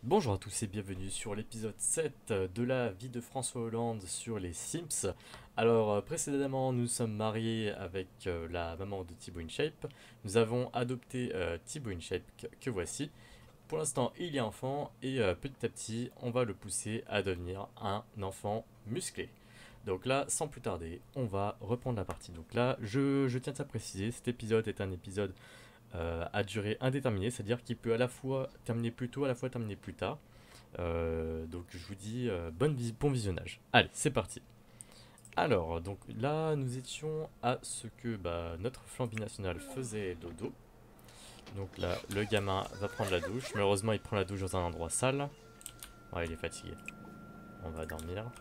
Bonjour à tous et bienvenue sur l'épisode 7 de la vie de François Hollande sur les Sims. Alors précédemment nous sommes mariés avec la maman de Thibaut InShape. Nous avons adopté Thibaut InShape que voici. Pour l'instant il est enfant et petit à petit on va le pousser à devenir un enfant musclé. Donc là sans plus tarder on va reprendre la partie. Donc là je tiens à préciser, cet épisode est un épisode à durée indéterminée, c'est-à-dire qu'il peut à la fois terminer plus tôt, à la fois terminer plus tard. Donc je vous dis bon visionnage. Allez, c'est parti. Alors, donc là, nous étions à ce que notre flamby national faisait dodo. Donc là, le gamin va prendre la douche. Malheureusement, il prend la douche dans un endroit sale. Ouais, il est fatigué. On va dormir.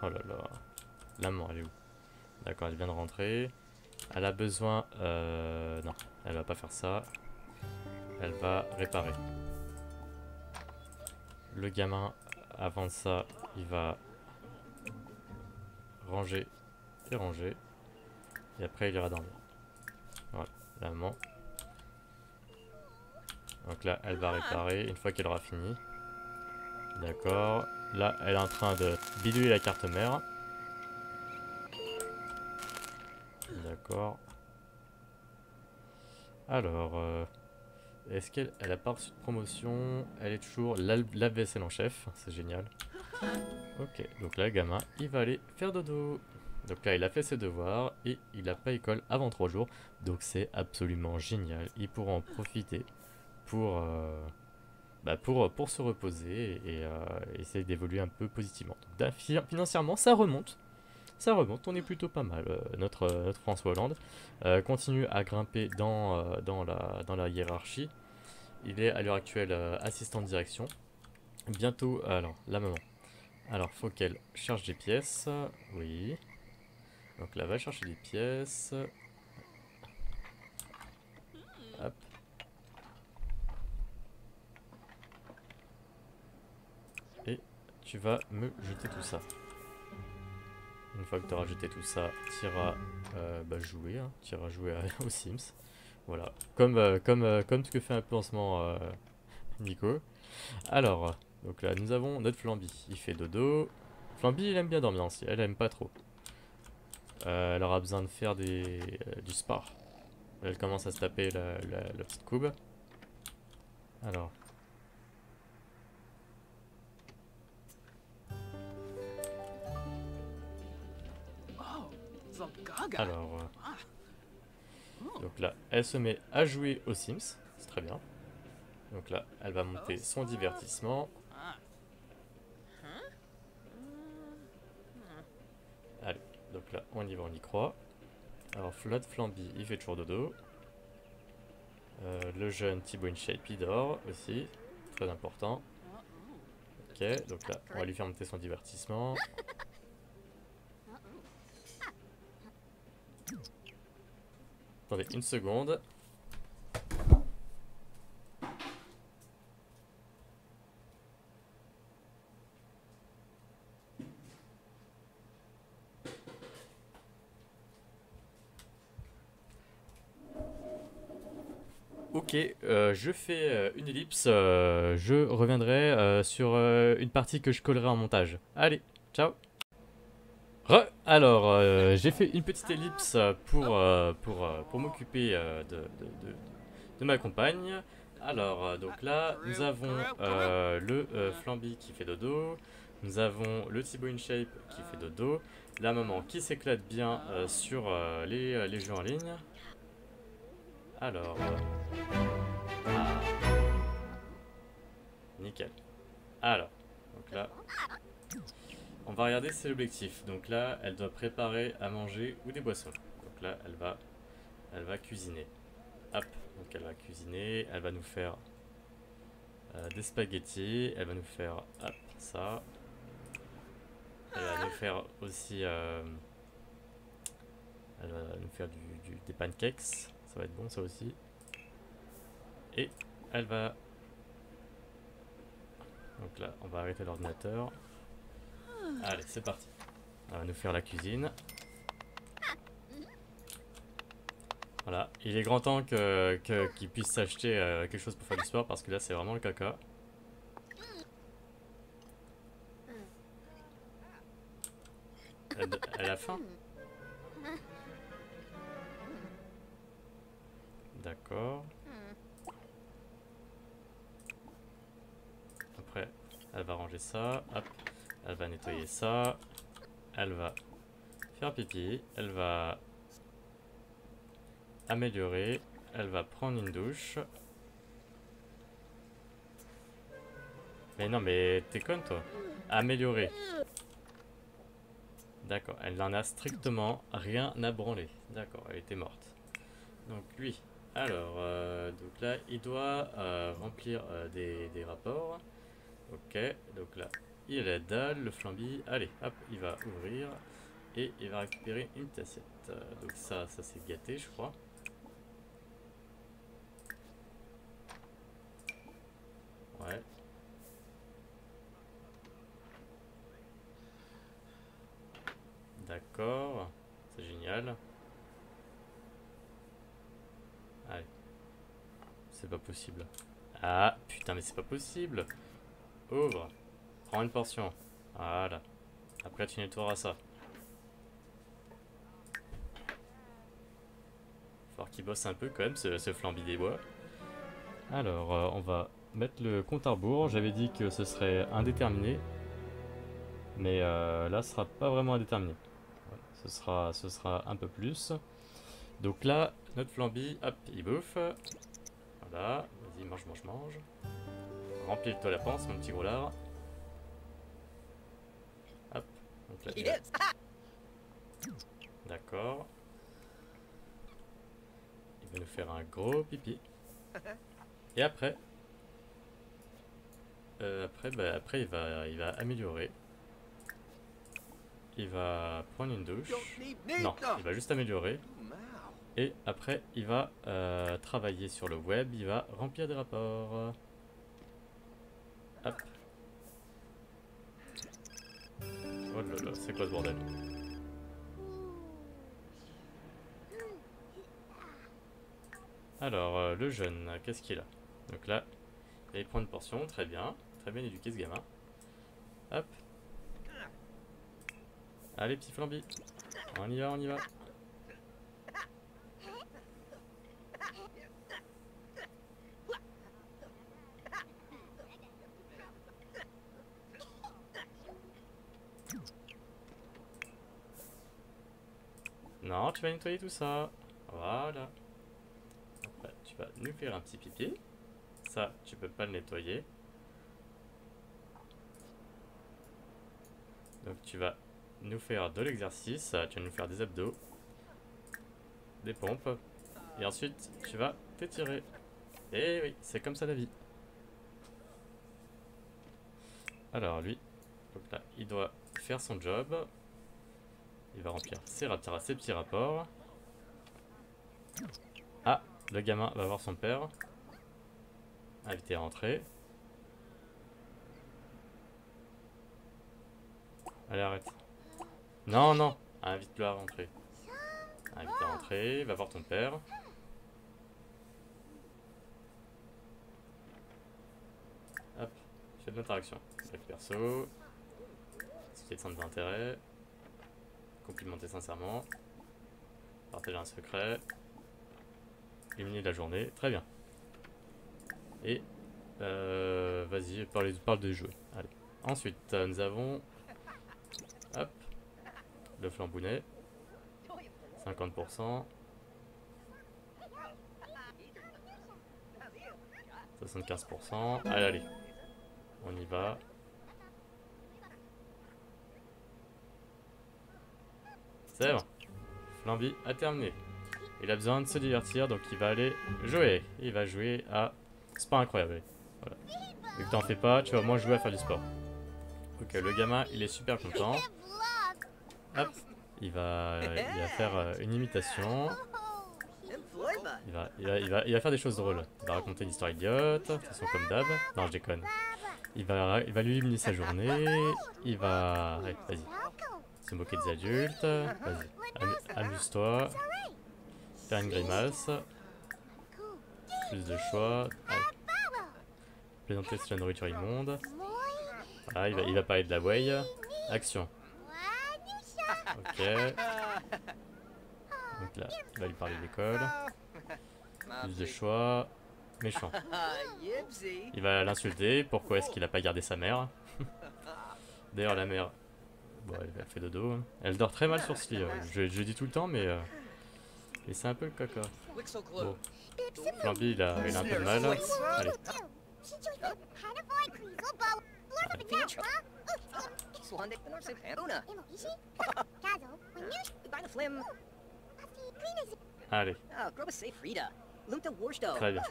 Oh là là. La maman, elle est où? D'accord, elle vient de rentrer. Elle a besoin... non, elle va pas faire ça. Elle va réparer. Le gamin, avant ça, il va ranger et ranger. Et après, il ira dormir. Voilà, la maman. Donc là, elle va réparer une fois qu'elle aura fini. D'accord. Là, elle est en train de bidouiller la carte mère. D'accord. Alors, est-ce qu'elle a pas reçu de promotion? Elle est toujours lave-vaisselle en chef. C'est génial. Ok, donc là, le gamin, il va aller faire dodo. Donc là, il a fait ses devoirs et il n'a pas école avant 3 jours. Donc c'est absolument génial. Il pourra en profiter pour, pour se reposer et essayer d'évoluer un peu positivement. Donc financièrement, ça remonte. Ça remonte, on est plutôt pas mal. Notre François Hollande continue à grimper dans la hiérarchie. Il est à l'heure actuelle assistant de direction. Bientôt, alors, la maman. Alors, faut qu'elle cherche des pièces. Oui. Donc là, va chercher des pièces. Hop. Et tu vas me jeter tout ça. Une fois que tu auras jeté tout ça, tu iras jouer. Hein. Tu iras jouer aux Sims. Voilà. Comme ce que fait un peu en ce moment Nico. Alors, donc là, nous avons notre Flamby. Il fait dodo. Flamby, il aime bien dormir aussi. Elle aime pas trop. Elle aura besoin de faire du sport. Elle commence à se taper la petite couve. Alors. Alors. Donc là, elle se met à jouer aux Sims. C'est très bien. Donc là, elle va monter son divertissement. Allez, donc là, on y va, on y croit. Alors, Flood Flamby, il fait toujours dodo. Le jeune Thibaut InShape, il dort aussi. Très important. Ok, donc là, on va lui faire monter son divertissement. Attendez une seconde. Ok, je fais une ellipse. Je reviendrai sur une partie que je collerai en montage. Allez, ciao. Alors, j'ai fait une petite ellipse pour m'occuper de ma compagne. Alors, donc là, nous avons le Flamby qui fait dodo. Nous avons le Thibaut InShape qui fait dodo. La maman qui s'éclate bien sur les jeux en ligne. Alors, ah, nickel. Alors, donc là, on va regarder c'est l'objectif. Donc là, elle doit préparer à manger ou des boissons. Donc là, elle va cuisiner. Hop, donc elle va cuisiner, elle va nous faire des spaghettis, elle va nous faire hop, ça. Elle va nous faire aussi, elle va nous faire des pancakes, ça va être bon ça aussi. Et elle va, donc là, on va arrêter l'ordinateur. Allez, c'est parti. Elle va nous faire la cuisine. Voilà, il est grand temps qu'il puisse s'acheter quelque chose pour faire du sport parce que là c'est vraiment le caca. Elle a faim? D'accord. Après, elle va ranger ça. Hop. Elle va nettoyer ça. Elle va faire pipi. Elle va améliorer. Elle va prendre une douche. Mais non, mais t'es conne toi. Améliorer. D'accord, elle n'en a strictement rien à branler. D'accord, elle était morte. Donc lui, alors, donc là, il doit remplir des rapports. Ok, donc là, il a dalle, le flambi. Allez, hop, il va ouvrir et il va récupérer une petite assiette. Donc ça c'est gâté, je crois. Ouais. D'accord, c'est génial. Allez, c'est pas possible. Ah, putain, mais c'est pas possible. Ouvre, prends une portion. Voilà. Après, tu nettoieras ça. Faut qu'il bosse un peu quand même, ce flambi des bois. Alors, on va mettre le compte à rebours. J'avais dit que ce serait indéterminé. Mais là, ce sera pas vraiment indéterminé. Voilà, ce sera un peu plus. Donc là, notre flambi, hop, il bouffe. Voilà, vas-y, mange, mange, mange. Remplis-toi la panse, mon petit gros lard. Hop, donc là, d'accord. Il va nous faire un gros pipi. Et après, après il va améliorer. Il va prendre une douche. Non, il va juste améliorer. Et après, il va travailler sur le web. Il va remplir des rapports. Hop. Oh là là, c'est quoi ce bordel? Alors, le jeune, qu'est-ce qu'il a? Donc là, il prend une portion, très bien. Très bien éduqué ce gamin. Hop. Allez, petit flambi. On y va, on y va. Non, tu vas nettoyer tout ça. Voilà. Après, tu vas nous faire un petit pipi. Ça, tu peux pas le nettoyer. Donc tu vas nous faire de l'exercice. Tu vas nous faire des abdos. Des pompes. Et ensuite, tu vas t'étirer. Et oui, c'est comme ça la vie. Alors lui, donc là, il doit faire son job. Il va remplir ses petits rapports. Ah, le gamin va voir son père. Invité à rentrer. Allez, arrête. Non, non, invite-le à rentrer. Invité à rentrer, va voir ton père. Hop, fais de l'interaction. Avec perso. Citer de centre d'intérêt. Complimenter sincèrement. Partager un secret. Éliminer la journée. Très bien. Et vas-y, parle des jeux. Allez. Ensuite, nous avons hop, le flambounet. 50%. 75%. Allez, allez. On y va. C'est bon. Flamby a terminé. Il a besoin de se divertir, donc il va aller jouer. Il va jouer à... C'est pas incroyable. Voilà. Vu que t'en fais pas, tu vas au moins jouer à faire du sport. Ok, le gamin, il est super content. Hop, il va faire une imitation. Il va faire des choses drôles. Il va raconter une histoire idiote, de toute façon comme d'hab. Non, je déconne. Il va lui éliminer sa journée. Il va... Ouais, vas-y. Se moquer des adultes. Vas-y, amuse-toi. Faire une grimace. Plus de choix. Allez. Présenter sur la nourriture immonde. Voilà, il va parler de la whey. Action. Ok. Donc là, il va lui parler de l'école. Plus de choix. Méchant. Il va l'insulter. Pourquoi est-ce qu'il a pas gardé sa mère? D'ailleurs, la mère, bon, elle fait dodo. Hein. Elle dort très mal sur ce lit. Je dis tout le temps, mais c'est un peu le caca. Bon. Flamby, il a un peu de mal. Allez. Allez. Très bien.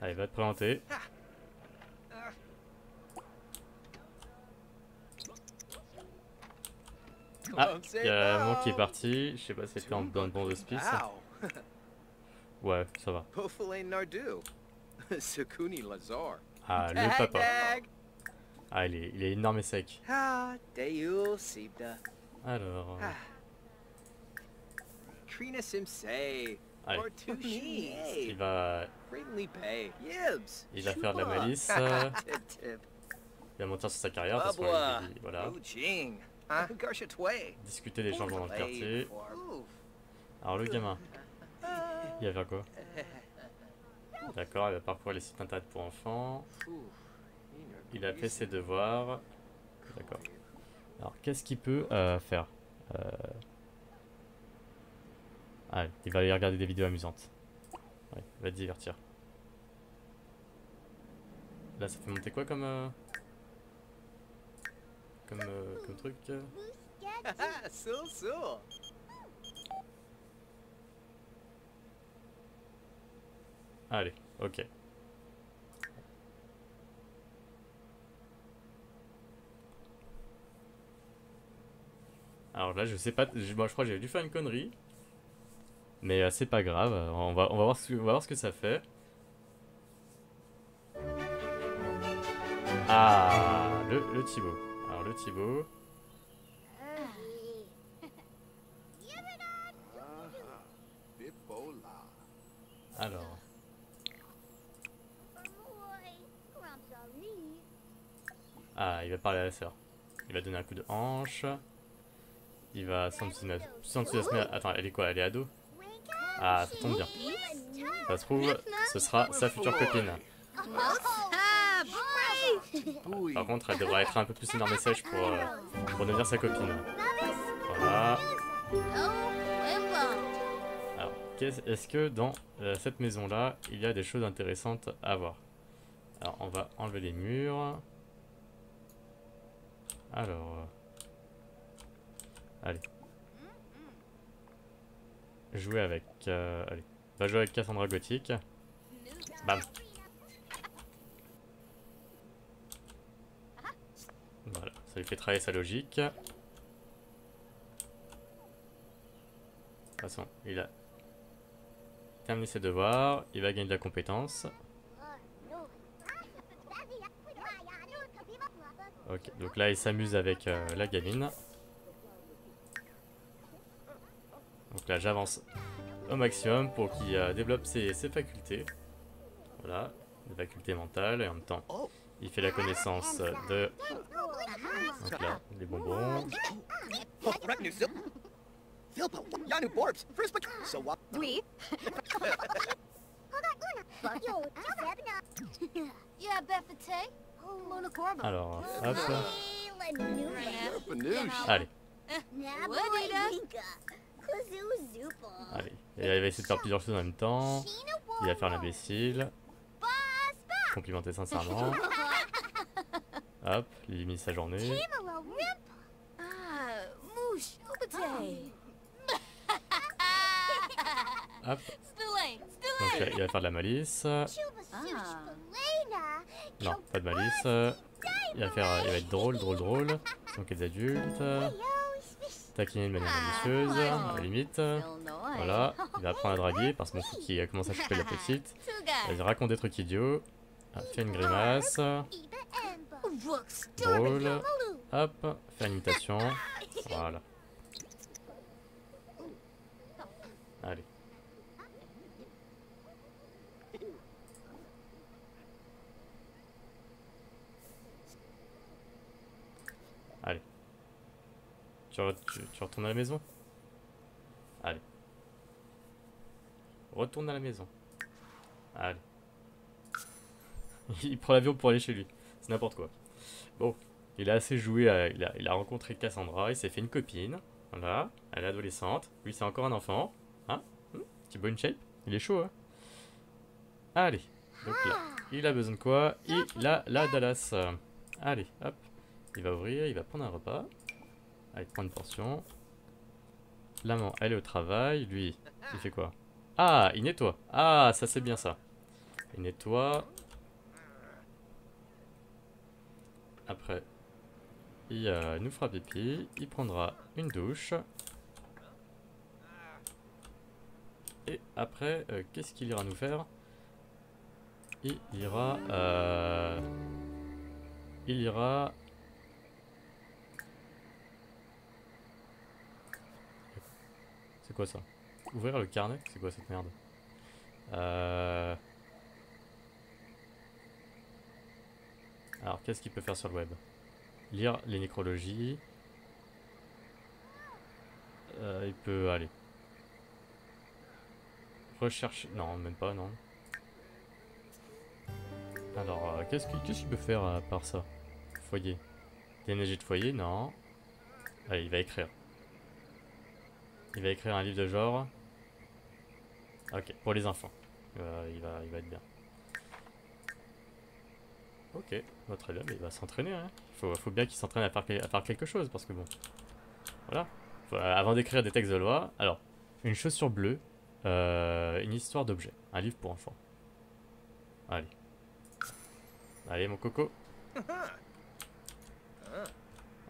Allez, va te présenter. Ah, il y a un mot qui est parti. Je sais pas si c'était dans le bon auspice. Ouais, ça va. Ah, le papa. Ah, il est énorme et sec. Alors. Allez. Il va faire de la malice. Il va monter sur sa carrière parce qu'on lui dit, voilà. Discuter des changements dans le quartier. Alors le gamin, il va faire quoi? D'accord, il va parcourir les sites internet pour enfants. Il a fait ses devoirs. D'accord. Alors qu'est-ce qu'il peut faire? Ah, il va aller regarder des vidéos amusantes. Ouais, il va te divertir. Là, ça fait monter quoi comme truc? Allez, ok. Alors là, je sais pas, moi je crois que j'ai dû faire une connerie. Mais c'est pas grave, on va voir ce que ça fait. Ah, le Thibaut. Alors le Thibaut. Alors. Ah, il va parler à la sœur. Il va donner un coup de hanche. Il va s'enthousiasmer. Attends, elle est quoi? Elle est ado? Ah, ça tombe bien. Ça se trouve, ce sera sa future copine. Par contre, elle devra être un peu plus énorme et sèche pour devenir sa copine. Voilà. Alors, est-ce que dans cette maison-là, il y a des choses intéressantes à voir? Alors, on va enlever les murs. Alors... allez. Jouer avec... allez. On va jouer avec Cassandra Gothic. Bam. Voilà, ça lui fait travailler sa logique. De toute façon, il a terminé ses devoirs, il va gagner de la compétence. Ok, donc là il s'amuse avec la gamine. Donc là j'avance au maximum pour qu'il développe ses facultés. Voilà, des facultés mentales et en même temps il fait la connaissance de... donc là, les bonbons. Alors, hop. Allez. Allez, et il va essayer de faire plusieurs choses en même temps. Il va faire l'imbécile. Complimenter sincèrement. Hop, il limite sa journée. Hop. Donc il va faire de la malice. Non, pas de malice. Il va être drôle. Donc les adultes. Taquiner de manière malicieuse, à la limite. Voilà, il va apprendre à draguer parce que qu'il commence à choper la petite. Il va raconter des trucs idiots. Fait une grimace. Drôle. Hop, faire une imitation. Voilà. Allez. Allez. Tu retournes à la maison? Allez. Retourne à la maison. Allez. Il prend l'avion pour aller chez lui. C'est n'importe quoi. Bon. Il a assez joué. Il a rencontré Cassandra. Il s'est fait une copine. Voilà. Elle est adolescente. Lui, c'est encore un enfant. Hein? Petit bonne shape. Il est chaud, hein? Allez. Donc là, il a besoin de quoi? Il a la Dallas. Allez, hop. Il va ouvrir, il va prendre un repas. Allez, prendre une portion. L'amant, elle est au travail. Lui, il fait quoi? Ah, il nettoie. Ah, ça c'est bien ça. Il nettoie. Après, il nous fera pipi. Il prendra une douche. Et après, qu'est-ce qu'il ira nous faire? Il ira... Il ira... C'est quoi ça? Ouvrir le carnet? C'est quoi cette merde? Alors, qu'est-ce qu'il peut faire sur le web? Lire les nécrologies. Il peut aller. Recherche. Non, même pas, non. Alors, qu'est-ce qu'il peut faire à part ça? Foyer. Déneiger de foyer? Non. Allez, il va écrire. Il va écrire un livre de genre. Ok, pour les enfants. Il va être bien. Ok, bah, très bien, mais il va s'entraîner. Hein. Faut bien qu'il s'entraîne à faire quelque chose, parce que bon. Voilà. Avant d'écrire des textes de loi. Alors, une chaussure bleue. Une histoire d'objet. Un livre pour enfants. Allez. Allez, mon coco.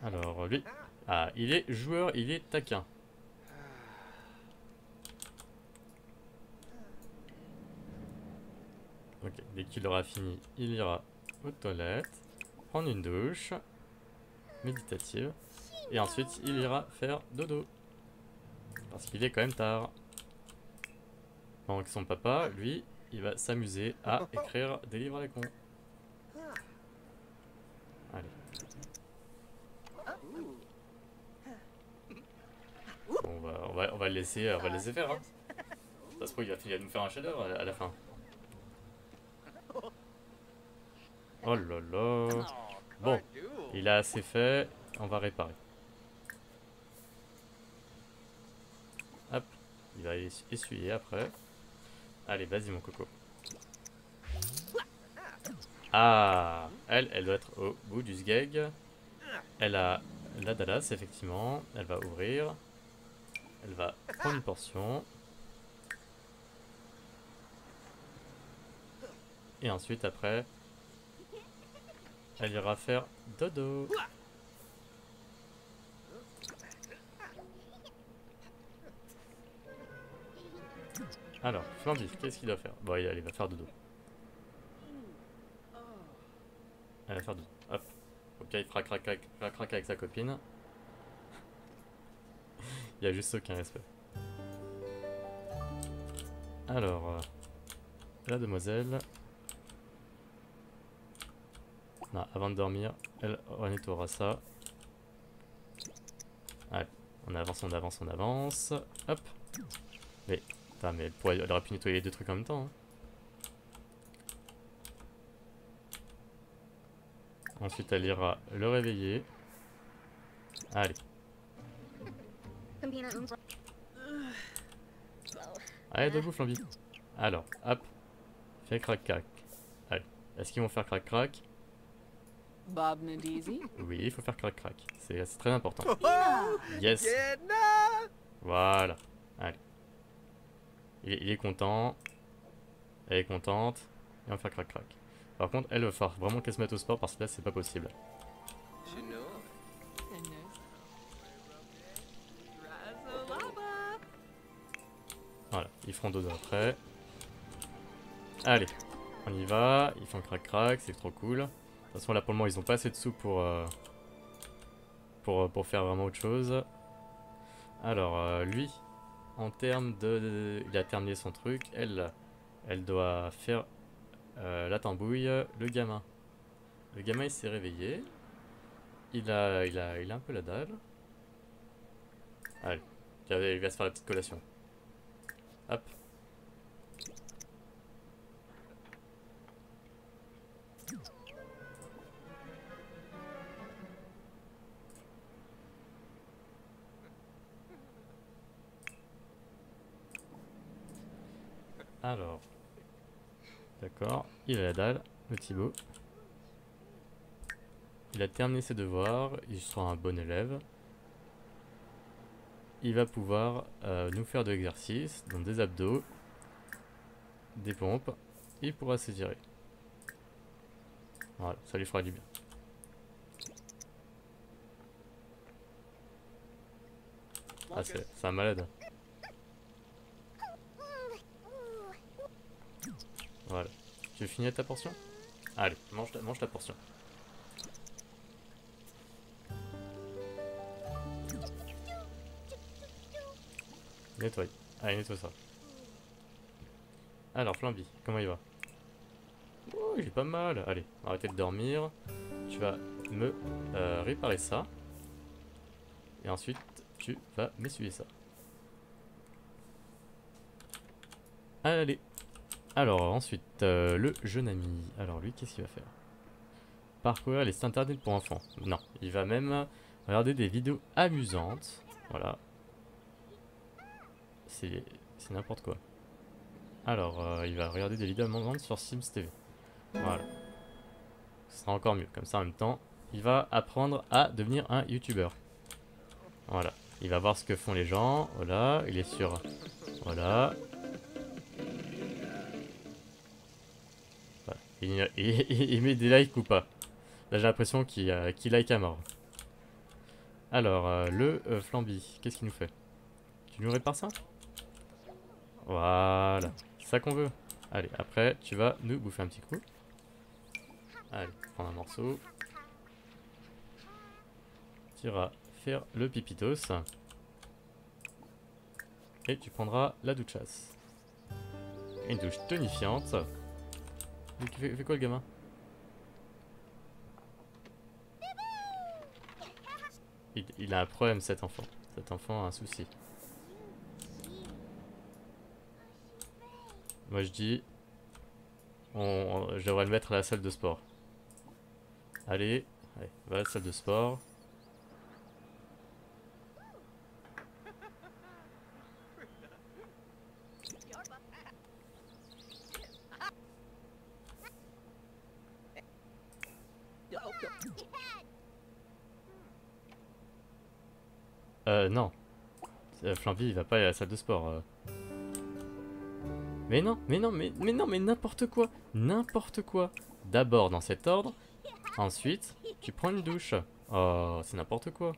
Alors, lui. Ah, il est joueur, il est taquin. Ok, dès qu'il aura fini, il ira aux toilettes, prendre une douche méditative, et ensuite il ira faire dodo. Parce qu'il est quand même tard. Pendant que son papa, lui, il va s'amuser à écrire des livres à la con. Allez. Bon, on va le laisser faire. Hein. Ça se trouve, il va nous faire un chef-d'œuvre à la fin. Oh là là. Bon, il a assez fait. On va réparer. Hop, il va essuyer après. Allez, vas-y mon coco. Ah, elle doit être au bout du sgeg. Elle a la Dallas, effectivement. Elle va ouvrir. Elle va prendre une portion. Et ensuite, après, elle ira faire dodo. Alors, Flamby, qu'est-ce qu'il doit faire? Bon, il va faire dodo. Elle va faire dodo. Hop. Ok, il fera crac avec sa copine. Il y a juste aucun respect. Alors, la demoiselle. Non, avant de dormir, elle nettoiera ça. Allez, on avance. Hop. Mais, putain, mais elle aurait pu nettoyer les deux trucs en même temps. Hein. Ensuite, elle ira le réveiller. Allez. Allez, debout, Flamby. Alors, hop. Fais crac-crac. Allez. Est-ce qu'ils vont faire crac-crac? Bob Nadizi? Oui, il faut faire crac-crac. C'est très important. Yes. Voilà. Allez. Il est content. Elle est contente. Et on va faire crac-crac. Par contre, elle va falloir vraiment qu'elle se mette au sport parce que là, c'est pas possible. Voilà, ils feront dodo après. Allez, on y va. Ils font crac-crac, c'est trop cool. De toute façon, là pour le moment, ils ont pas assez de sous pour faire vraiment autre chose. Alors, lui, en termes il a terminé son truc. Elle doit faire la tambouille. Le gamin, il s'est réveillé. Il a un peu la dalle. Allez, il va se faire la petite collation. Hop. Alors, d'accord, il a la dalle, le Thibaut. Il a terminé ses devoirs, il sera un bon élève. Il va pouvoir nous faire de l'exercice, donc des abdos, des pompes, et il pourra s'étirer. Voilà, ça lui fera du bien. Ah, c'est un malade. Voilà. Tu veux finir ta portion? Allez, mange ta portion. Nettoie. Allez, nettoie ça. Alors, Flamby, comment il va? Oh, il est pas mal. Allez, arrêtez de dormir. Tu vas me réparer ça. Et ensuite, tu vas m'essuyer ça. Allez. Alors, ensuite, le jeune ami. Alors, lui, qu'est-ce qu'il va faire? Parcourir les sites internet pour enfants. Non, il va même regarder des vidéos amusantes. Voilà. C'est n'importe quoi. Alors, il va regarder des vidéos amusantes sur Sims TV. Voilà. Ce sera encore mieux. Comme ça, en même temps, il va apprendre à devenir un YouTuber. Voilà. Il va voir ce que font les gens. Voilà. Il est sur... Voilà. Voilà. Il met des likes ou pas. Là, j'ai l'impression qu'il like à mort. Alors, le Flamby, qu'est-ce qu'il nous fait? Tu nous répares ça? Voilà. C'est ça qu'on veut. Allez, après, tu vas nous bouffer un petit coup. Allez, prendre un morceau. Tu iras faire le pipitos. Et tu prendras la douchasse. Une douche tonifiante. Il fait quoi le gamin? Il a un problème cet enfant. Cet enfant a un souci. Moi je dis... je devrais le mettre à la salle de sport. Allez, va à la salle de sport. Non. Flamby, il va pas aller à la salle de sport. Mais non, mais non, mais non, mais n'importe quoi. N'importe quoi. D'abord dans cet ordre. Ensuite, tu prends une douche. Oh, c'est n'importe quoi.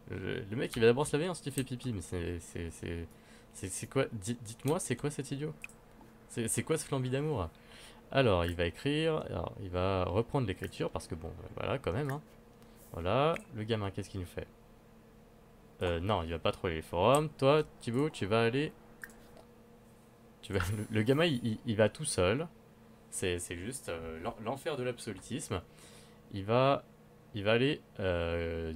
Le mec, il va d'abord se laver, ensuite il fait pipi. Mais c'est quoi? Dites-moi, c'est quoi cet idiot? C'est quoi ce Flamby d'amour? Alors, il va écrire. Alors, il va reprendre l'écriture parce que bon, voilà, quand même. Hein. Voilà. Le gamin, qu'est-ce qu'il nous fait? Non, il va pas troller les forums. Toi, Thibaut, tu vas aller... le gamin, il va tout seul. C'est juste l'enfer de l'absolutisme. Il va aller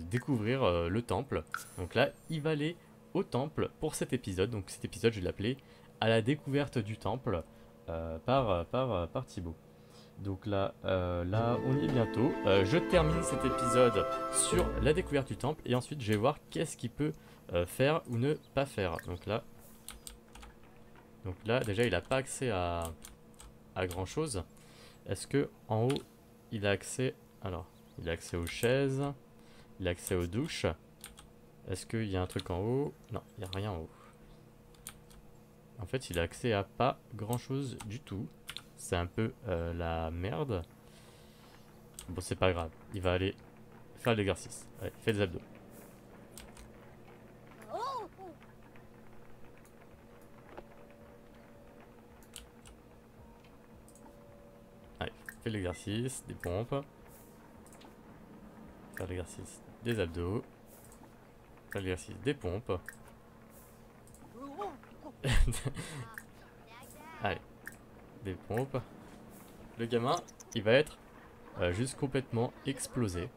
découvrir le temple. Donc là, il va aller au temple pour cet épisode. Donc cet épisode, je vais l'appeler à la découverte du temple par Thibaut. Donc là, on y est bientôt. Je termine cet épisode sur la découverte du temple et ensuite je vais voir qu'est-ce qu'il peut faire ou ne pas faire. Donc là, déjà, il n'a pas accès à grand chose. Est-ce que en haut, il a accès... Alors, il a accès aux chaises, il a accès aux douches. Est-ce qu'il y a un truc en haut? Non, il n'y a rien en haut. En fait, il a accès à pas grand chose du tout. C'est un peu la merde. Bon, c'est pas grave. Il va aller faire l'exercice. Allez, fais des abdos. Allez, fais l'exercice, des pompes. Faire l'exercice des abdos. Faire l'exercice des pompes. Allez, des pompes. Le gamin, il va être juste complètement explosé.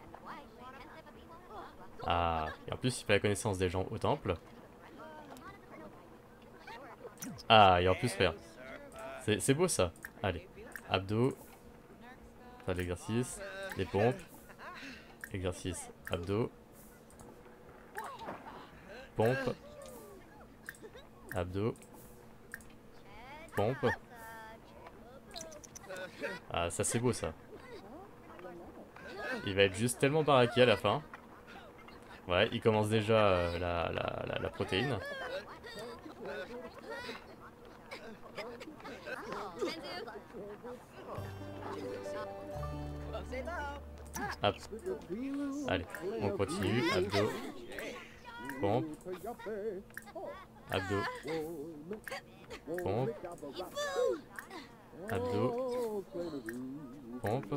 Ah, et en plus il fait la connaissance des gens au temple. Ah, et en plus regarde. C'est beau ça. Allez, abdos. Faire l'exercice. Les pompes. Exercice, abdos. Pompe. Abdos. Pompe. Ah, ça c'est beau ça. Il va être juste tellement baraqué à la fin. Ouais, il commence déjà la protéine. Hop. Allez, on continue. Abdos. Pompe. Abdos. Pompe. Abdos. Pompe.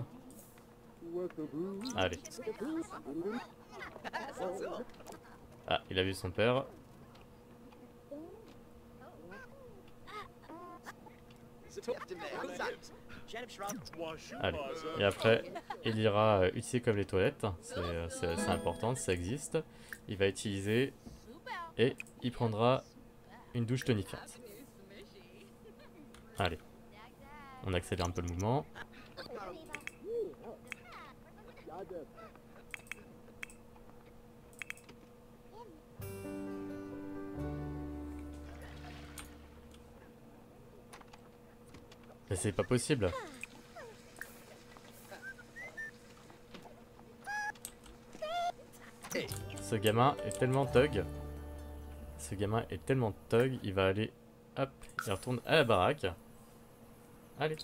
Allez. Ah, il a vu son père. Allez. Et après, il ira utiliser comme les toilettes. C'est important, ça existe. Il va utiliser et il prendra une douche tonifiante. Allez. On accélère un peu le mouvement. Mais c'est pas possible. Ce gamin est tellement thug. Ce gamin est tellement thug, il va aller... Hop, il retourne à la baraque. Allez.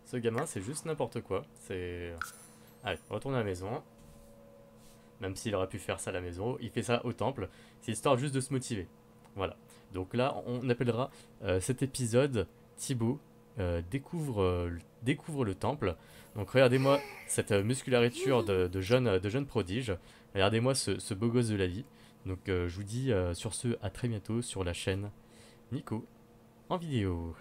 Ce gamin, c'est juste n'importe quoi. C'est... Allez, on retourne à la maison. Même s'il aurait pu faire ça à la maison, il fait ça au temple. C'est histoire juste de se motiver. Voilà. Donc là, on appellera cet épisode Thibaut découvre le temple. Donc regardez-moi cette musculature de jeune prodige. Regardez-moi ce beau gosse de la vie. Donc je vous dis sur ce à très bientôt sur la chaîne Nico en vidéo.